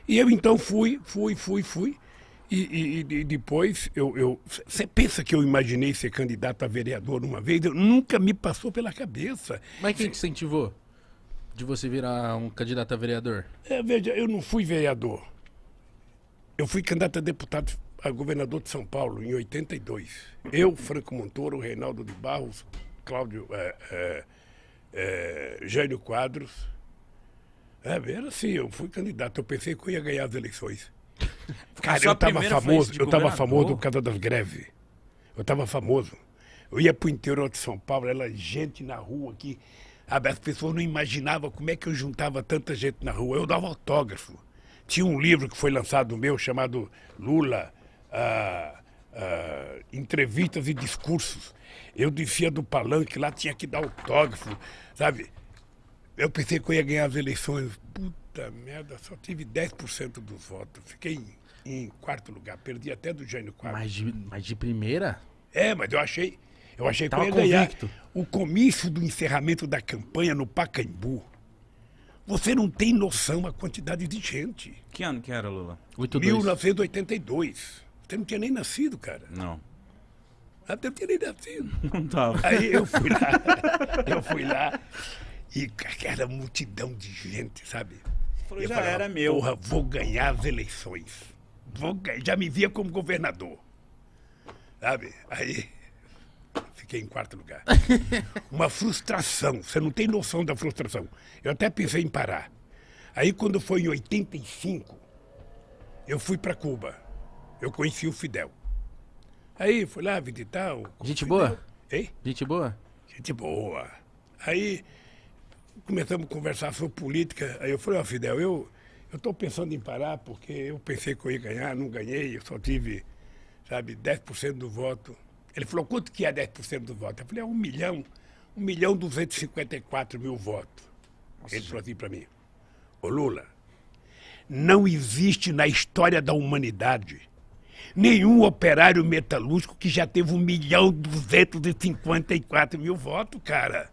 E eu então fui. E depois, você pensa que eu imaginei ser candidato a vereador uma vez? Nunca me passou pela cabeça. Mas quem te incentivou de você virar um candidato a vereador? Veja, eu não fui vereador. Eu fui candidato a deputado a governador de São Paulo em 82. Eu, Franco Montoro, Reinaldo de Barros, Cláudio, Jânio Quadros. Era assim, eu fui candidato. Eu pensei que eu ia ganhar as eleições. Cara, sua eu estava primeira foi famoso, de eu estava governador? famoso por causa das greves. Eu estava famoso. Eu ia pro interior de São Paulo, era gente na rua aqui. As pessoas não imaginavam como é que eu juntava tanta gente na rua. Eu dava autógrafo. Tinha um livro que foi lançado meu chamado Lula, Entrevistas e Discursos. Eu descia do palanque, lá tinha que dar autógrafo, sabe? Eu pensei que eu ia ganhar as eleições. Puta merda, só tive 10% dos votos. Fiquei em quarto lugar, perdi até do Jânio Quadros. Mas de primeira? Mas eu achei que eu Tava ia ganhar. convicto. O comício do encerramento da campanha no Pacaembu. Você não tem noção a quantidade de gente. Que ano que era, Lula? 82. 1982. Você não tinha nem nascido, cara. Não. Até não tinha nem nascido. Não tava. Aí eu fui lá e aquela multidão de gente, sabe? Falou, Eu já falava, era meu. Porra, vou ganhar as eleições. Já me via como governador. Sabe? Aí fiquei em quarto lugar. Uma frustração. Você não tem noção da frustração. Eu até pensei em parar. Aí quando foi em 85, eu fui para Cuba. Eu conheci o Fidel. Aí fui lá visitar o Gente Fidel. boa? Hein? Gente boa? Gente boa. Aí começamos a conversar sobre política. Aí eu falei, Fidel, eu estou pensando em parar porque eu pensei que eu ia ganhar, não ganhei, eu só tive, sabe, 10% do voto. Ele falou, quanto que é 10% do voto? Eu falei, 1.254.000 votos. Ele falou assim para mim, ô Lula, não existe na história da humanidade nenhum operário metalúrgico que já teve 1.254.000 votos, cara.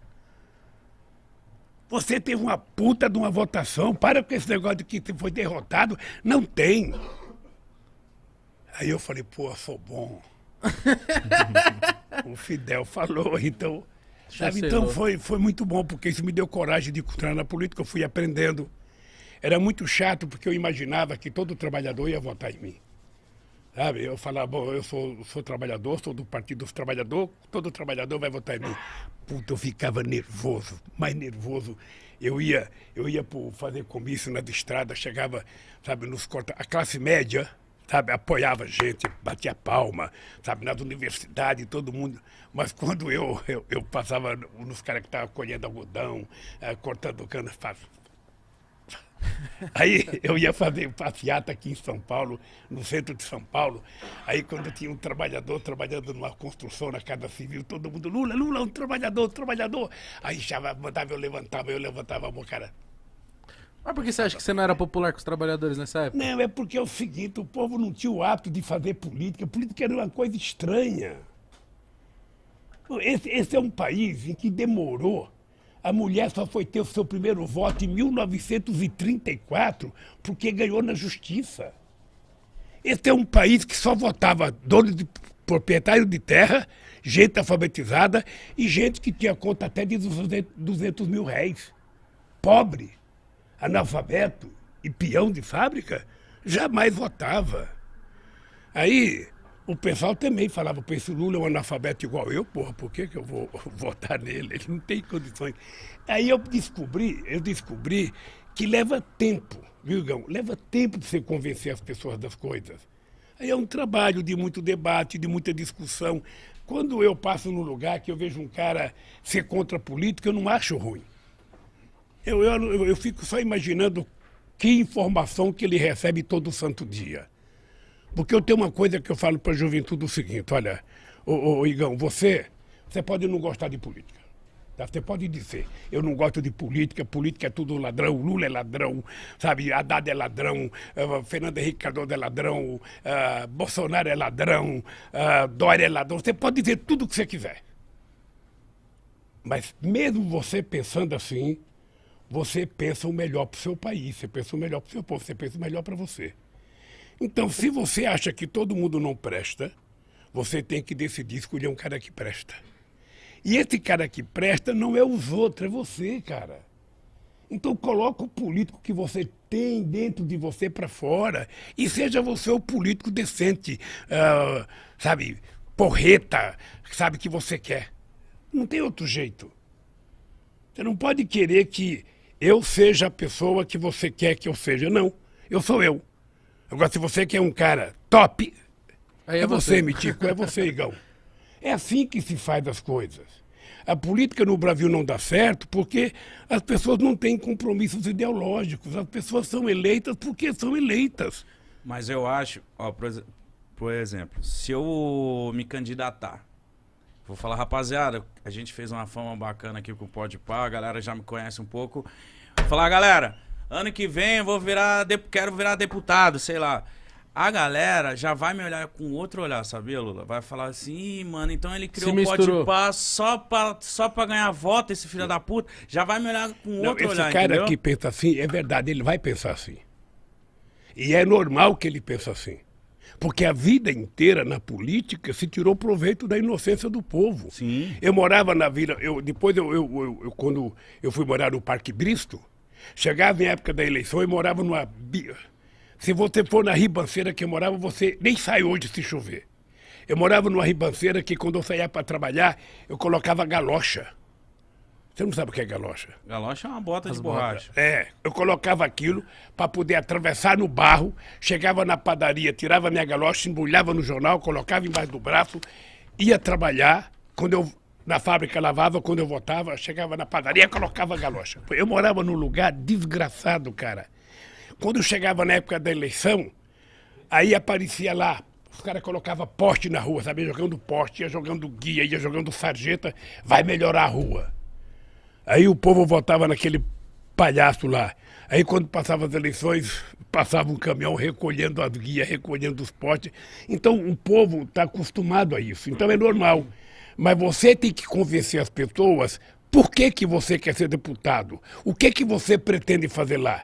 Você teve uma puta de uma votação, para com esse negócio de que você foi derrotado. Não tem. Aí eu falei, pô, sou bom. O Fidel falou, então... Sabe, então foi muito bom, porque isso me deu coragem de entrar na política, eu fui aprendendo. Era muito chato, porque eu imaginava que todo trabalhador ia votar em mim. Sabe, eu falava, bom, eu sou trabalhador, sou do Partido dos Trabalhadores, todo trabalhador vai votar em mim. Puta, eu ficava nervoso, mais nervoso. Eu ia fazer comício nas estradas, chegava, sabe, nos corta. A classe média, sabe, apoiava a gente, batia palma, sabe, nas universidades, todo mundo. Mas quando eu passava nos caras que estavam colhendo algodão, cortando cana, aí eu ia fazer passeata aqui em São Paulo, no centro de São Paulo. Aí quando tinha um trabalhador trabalhando numa construção na Casa Civil, todo mundo, Lula, um trabalhador. Aí já mandava, eu levantava a mão, cara. Mas por que você acha que você não era popular com os trabalhadores nessa época? Não, é porque é o seguinte, o povo não tinha o hábito de fazer política. Política era uma coisa estranha. Esse é um país em que demorou. A mulher só foi ter o seu primeiro voto em 1934, porque ganhou na justiça. Esse é um país que só votava dono de proprietário de terra, gente alfabetizada e gente que tinha conta até de 200 mil réis. Pobre, analfabeto e peão de fábrica jamais votava. Aí o pessoal também falava, pô, esse Lula é um analfabeto igual eu, porra, por que eu vou votar nele? Ele não tem condições. Aí eu descobri que leva tempo, viu, Gão? Leva tempo de você convencer as pessoas das coisas. Aí é um trabalho de muito debate, de muita discussão. Quando eu passo num lugar que eu vejo um cara ser contra a política, eu não acho ruim. Eu fico só imaginando que informação que ele recebe todo santo dia. Porque eu tenho uma coisa que eu falo para a juventude o seguinte, olha, ô Igão, você pode não gostar de política. Tá? Você pode dizer, eu não gosto de política é tudo ladrão, Lula é ladrão, sabe, Haddad é ladrão, Fernando Henrique Cardoso é ladrão, Bolsonaro é ladrão, Dória é ladrão. Você pode dizer tudo o que você quiser. Mas mesmo você pensando assim, você pensa o melhor para o seu país, você pensa o melhor para o seu povo, você pensa o melhor para você. Então, se você acha que todo mundo não presta, você tem que decidir escolher um cara que presta. E esse cara que presta não é os outros, é você, cara. Então, coloca o político que você tem dentro de você para fora e seja você o político decente, sabe, porreta, sabe, que você quer. Não tem outro jeito. Você não pode querer que eu seja a pessoa que você quer que eu seja. Não, eu sou eu. Agora, se você quer um cara top, Aí é você, Mitico, é você, Igão. É assim que se faz as coisas. A política no Brasil não dá certo porque as pessoas não têm compromissos ideológicos. As pessoas são eleitas porque são eleitas. Mas eu acho, ó, por exemplo, se eu me candidatar, vou falar, rapaziada, a gente fez uma fama bacana aqui com o Podpah, a galera já me conhece um pouco. Vou falar, galera, ano que vem eu vou quero virar deputado, sei lá. A galera já vai me olhar com outro olhar, sabia, Lula? Vai falar assim, ih, mano, então ele criou o Podpah só pra ganhar voto, esse filho da puta. Já vai me olhar com outro olhar, esse cara entendeu? que pensa assim, é verdade, ele vai pensar assim. E é normal que ele pense assim. Porque a vida inteira na política se tirou proveito da inocência do povo. Sim. Eu morava na vila, quando eu fui morar no Parque Bristo, chegava em época da eleição e morava numa... Se você for na ribanceira que eu morava, você nem sai hoje se chover. Eu morava numa ribanceira que quando eu saía para trabalhar, eu colocava galocha. Você não sabe o que é galocha? Galocha é uma bota de borracha. Eu colocava aquilo para poder atravessar no barro, chegava na padaria, tirava minha galocha, embrulhava no jornal, colocava embaixo do braço, ia trabalhar, na fábrica lavava, quando eu voltava, chegava na padaria, colocava a galocha. Eu morava num lugar desgraçado, cara. Quando chegava na época da eleição, aí aparecia lá, os caras colocavam poste na rua, sabe? Jogando poste, ia jogando guia, ia jogando sarjeta, vai melhorar a rua. Aí o povo votava naquele palhaço lá. Aí quando passavam as eleições, passava um caminhão recolhendo as guias, recolhendo os postes. Então o povo está acostumado a isso, então é normal. Mas você tem que convencer as pessoas por que você quer ser deputado, o que você pretende fazer lá.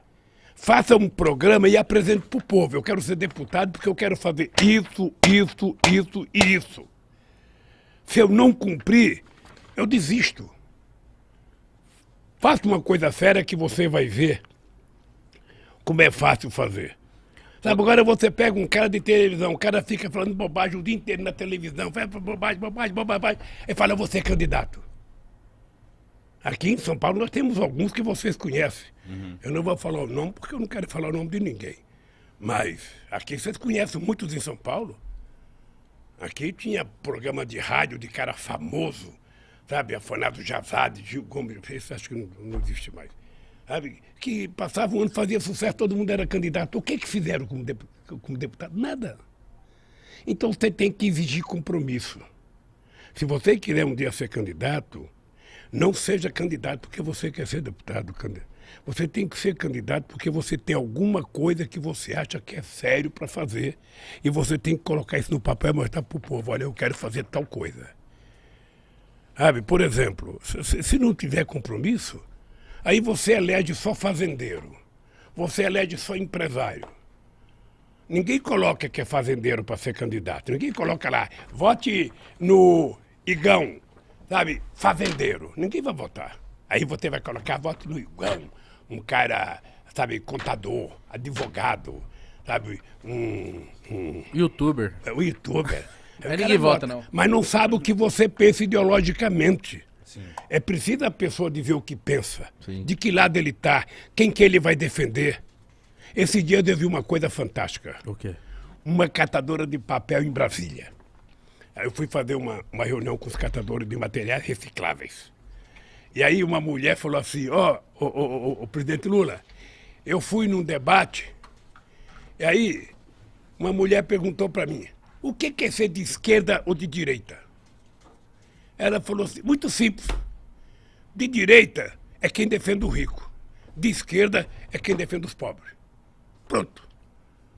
Faça um programa e apresente para o povo. Eu quero ser deputado porque eu quero fazer isso, isso, isso e isso. Se eu não cumprir, eu desisto. Faça uma coisa séria que você vai ver como é fácil fazer. Sabe, agora você pega um cara de televisão, o cara fica falando bobagem o dia inteiro na televisão, faz bobagem, bobagem, bobagem, e fala, você é candidato. Aqui em São Paulo nós temos alguns que vocês conhecem. Eu não vou falar o nome porque eu não quero falar o nome de ninguém. Mas aqui vocês conhecem muitos em São Paulo. Aqui tinha programa de rádio de cara famoso, sabe? Afonado Javade, Gil Gomes, esse acho que não existe mais. Sabe? Que passava um ano, fazia sucesso, todo mundo era candidato. O que fizeram como deputado? Nada. Então você tem que exigir compromisso. Se você quiser um dia ser candidato, não seja candidato porque você quer ser deputado. Você tem que ser candidato porque você tem alguma coisa que você acha que é sério para fazer e você tem que colocar isso no papel e mostrar para o povo, olha, eu quero fazer tal coisa. Sabe, por exemplo, se não tiver compromisso, aí você elege só fazendeiro, você elege só empresário. Ninguém coloca que é fazendeiro para ser candidato, ninguém coloca lá, vote no Igão, sabe, fazendeiro, ninguém vai votar. Aí você vai colocar voto no Igão, um cara, sabe, contador, advogado, sabe, youtuber. Um youtuber. Aí ninguém vota, não. Mas não sabe o que você pensa ideologicamente. Sim. É preciso a pessoa dizer o que pensa, Sim. de que lado ele está, quem que ele vai defender. Esse dia eu vi uma coisa fantástica. O quê? Uma catadora de papel em Brasília. Aí eu fui fazer uma reunião com os catadores de materiais recicláveis. E aí uma mulher falou assim, o presidente Lula, eu fui num debate, e aí uma mulher perguntou para mim, o que é ser de esquerda ou de direita? Ela falou assim, muito simples, de direita é quem defende o rico, de esquerda é quem defende os pobres. Pronto,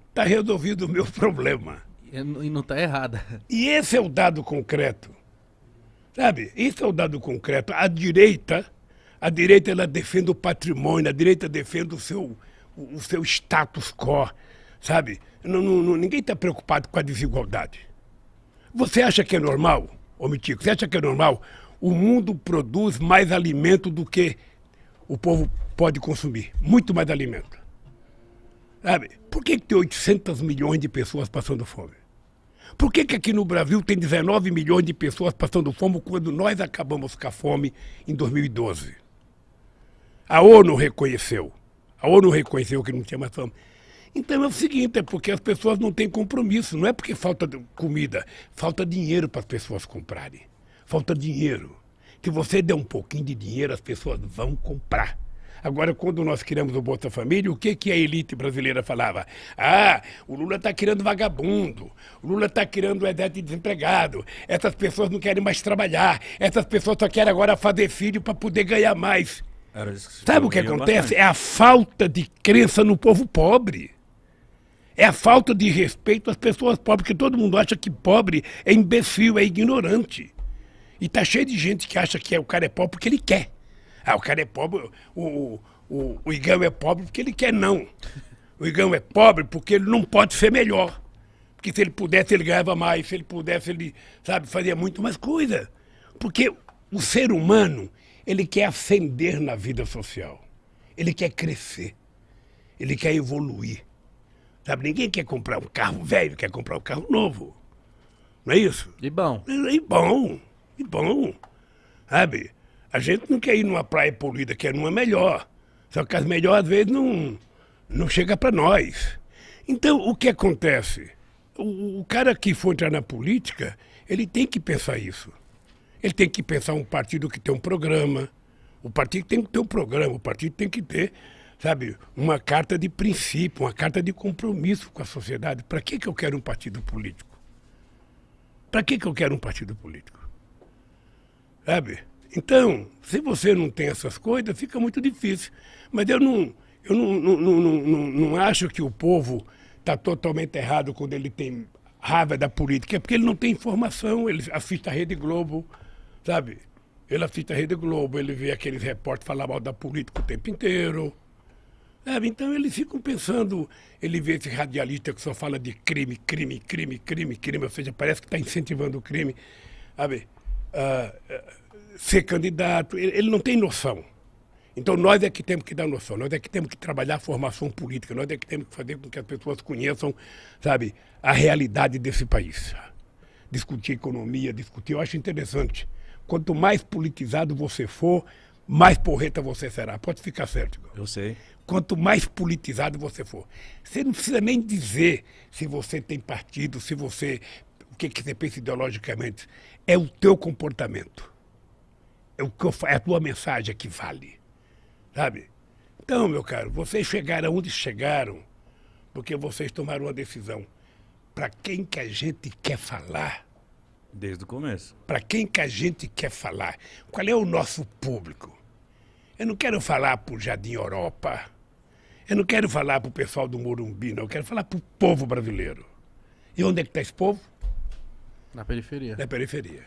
está resolvido o meu problema. E não está errada. E esse é o dado concreto. Sabe, isso é o dado concreto. A direita A direita ela defende o patrimônio, a direita defende o seu status quo, sabe? Ninguém está preocupado com a desigualdade. Você acha que é normal, ô Mitico, você acha que é normal? O mundo produz mais alimento do que o povo pode consumir. Muito mais alimento. Sabe? Por que tem 800 milhões de pessoas passando fome? Por que aqui no Brasil tem 19 milhões de pessoas passando fome quando nós acabamos com a fome em 2012? A ONU reconheceu. A ONU reconheceu que não tinha mais fome. Então é o seguinte, é porque as pessoas não têm compromisso. Não é porque falta comida, falta dinheiro para as pessoas comprarem. Falta dinheiro. Se você der um pouquinho de dinheiro, as pessoas vão comprar. Agora, quando nós criamos o Bolsa Família, o que a elite brasileira falava? Ah, o Lula está criando vagabundo, o Lula está criando o exército de desempregado, essas pessoas não querem mais trabalhar, essas pessoas só querem agora fazer filho para poder ganhar mais. Sabe o que acontece? Bastante. É a falta de crença no povo pobre. É a falta de respeito às pessoas pobres, porque todo mundo acha que pobre é imbecil, é ignorante. E tá cheio de gente que acha que o cara é pobre porque ele quer. Ah, o cara é pobre, o Igão é pobre porque ele quer, não. O Igão é pobre porque ele não pode ser melhor. Porque se ele pudesse, ele ganhava mais. Se ele pudesse, ele, sabe, fazia muito mais coisa. Porque o ser humano, ele quer ascender na vida social. Ele quer crescer. Ele quer evoluir. Sabe, ninguém quer comprar um carro velho, quer comprar um carro novo. Não é isso? E bom. E bom. E bom. Sabe? A gente não quer ir numa praia poluída, quer numa melhor. Só que as melhores, às vezes, não chega para nós. Então, o que acontece? O cara que for entrar na política, ele tem que pensar isso. Ele tem que pensar um partido que tem um programa. O partido tem que ter um programa, o partido tem que ter, sabe, uma carta de princípio, uma carta de compromisso com a sociedade. Para que eu quero um partido político? Para que eu quero um partido político? Sabe? Então, se você não tem essas coisas, fica muito difícil. Mas eu não acho que o povo está totalmente errado quando ele tem raiva da política. É porque ele não tem informação, ele assiste a Rede Globo, sabe? Ele assiste a Rede Globo, ele vê aqueles repórteres falar mal da política o tempo inteiro. Sabe? Então eles ficam pensando, ele vê esse radialista que só fala de crime, crime, crime, crime, crime, ou seja, parece que está incentivando o crime, sabe? Ser candidato, ele não tem noção. Então nós é que temos que dar noção, nós é que temos que trabalhar a formação política, nós é que temos que fazer com que as pessoas conheçam, sabe, a realidade desse país. Discutir economia, discutir, eu acho interessante. Quanto mais politizado você for, mais porreta você será. Pode ficar certo. Eu sei. Quanto mais politizado você for. Você não precisa nem dizer se você tem partido, se você... o que você pensa ideologicamente. É o teu comportamento. É a tua mensagem que vale. Sabe? Então, meu caro, vocês chegaram onde chegaram porque vocês tomaram uma decisão. Para quem que a gente quer falar? Desde o começo. Para quem que a gente quer falar? Qual é o nosso público? Eu não quero falar para o Jardim Europa. Eu não quero falar para o pessoal do Morumbi, não. Eu quero falar para o povo brasileiro. E onde é que está esse povo? Na periferia. Na periferia.